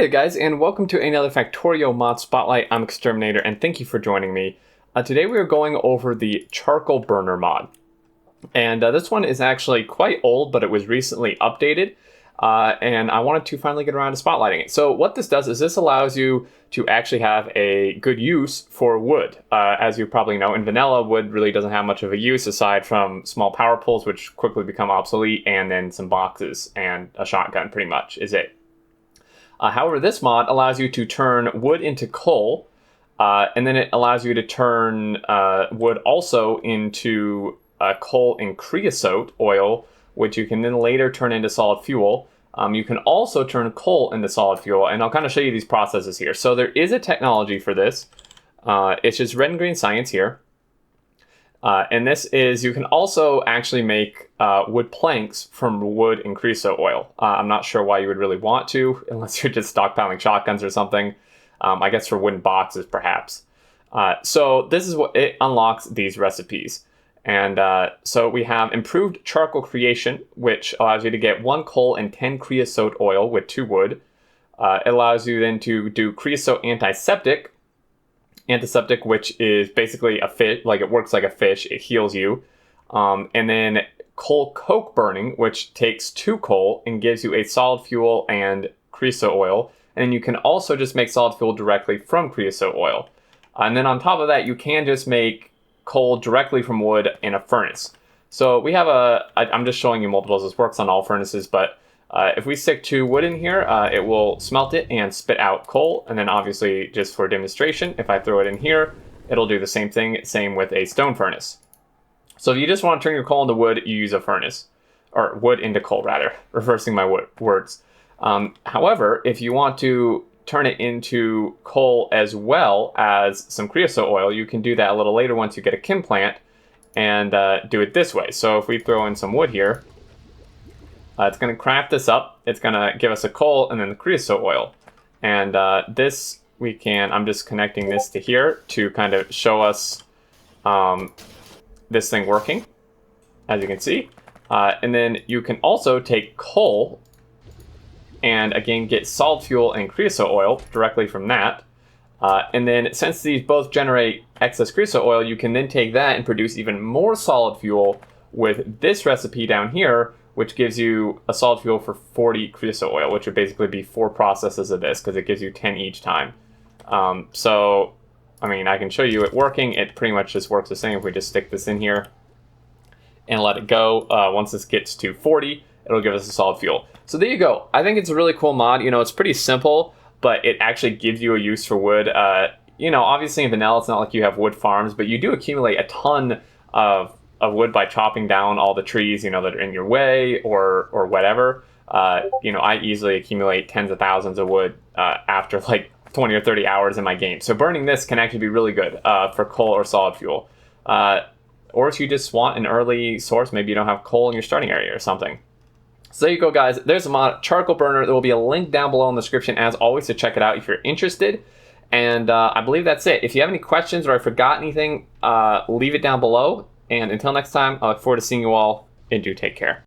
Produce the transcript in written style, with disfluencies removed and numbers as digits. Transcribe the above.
Hey guys, and welcome to another Factorio Mod Spotlight. I'm Xterminator, and thank you for joining me. Today we are going over the charcoal burner mod. And this one is actually quite old, but it was recently updated. And I wanted to finally get around to spotlighting it. So what this does is this allows you to actually have a good use for wood. As you probably know, in vanilla, wood really doesn't have much of a use aside from small power poles, which quickly become obsolete, and then some boxes and a shotgun pretty much is it. However, this mod allows you to turn wood into coal, and then it allows you to turn wood also into coal and creosote oil, which you can then later turn into solid fuel. You can also turn coal into solid fuel, and I'll kind of show you these processes here. So there is a technology for this. It's just red and green science here. And this is, you can also actually make wood planks from wood and creosote oil. I'm not sure why you would really want to, unless you're just stockpiling shotguns or something. I guess for wooden boxes, perhaps. So this is what it unlocks these recipes. And so we have improved charcoal creation, which allows you to get 1 coal and 10 creosote oil with 2 wood. It allows you then to do creosote antiseptic, which is basically a fish, like it works like a fish, it heals you. And then coal coke burning, which takes 2 coal and gives you a solid fuel and creosote oil. And you can also just make solid fuel directly from creosote oil. And then on top of that, you can just make coal directly from wood in a furnace. So we have I'm just showing you multiples. This works on all furnaces, but if we stick 2 wood in here, it will smelt it and spit out coal. And then obviously, just for demonstration, if I throw it in here, it'll do the same thing, same with a stone furnace. So if you just want to turn your coal into wood, you use a furnace. Or wood into coal, rather. Reversing my words. However, if you want to turn it into coal as well as some creosote oil, you can do that a little later once you get a chem plant and do it this way. So if we throw in some wood here, it's going to craft this up. It's going to give us a coal and then the creosote oil. And this we can, I'm just connecting this to here to kind of show us this thing working, as you can see. And then you can also take coal and again get solid fuel and creosote oil directly from that. And then since these both generate excess creosote oil, you can then take that and produce even more solid fuel with this recipe down here, which gives you a solid fuel for 40 creosote oil, which would basically be 4 processes of this because it gives you 10 each time. So, I mean, I can show you it working. It pretty much just works the same if we just stick this in here and let it go. Once this gets to 40, it'll give us a solid fuel. So there you go. I think it's a really cool mod. You know, it's pretty simple, but it actually gives you a use for wood. You know, obviously in vanilla, it's not like you have wood farms, but you do accumulate a ton of wood by chopping down all the trees, you know, that are in your way or whatever. You know, I easily accumulate tens of thousands of wood after like 20 or 30 hours in my game. So burning this can actually be really good for coal or solid fuel. Or if you just want an early source, maybe you don't have coal in your starting area or something. So there you go, guys. There's a mod, charcoal burner. There will be a link down below in the description, as always, to check it out if you're interested. And I believe that's it. If you have any questions or I forgot anything, leave it down below. And until next time, I look forward to seeing you all, and do take care.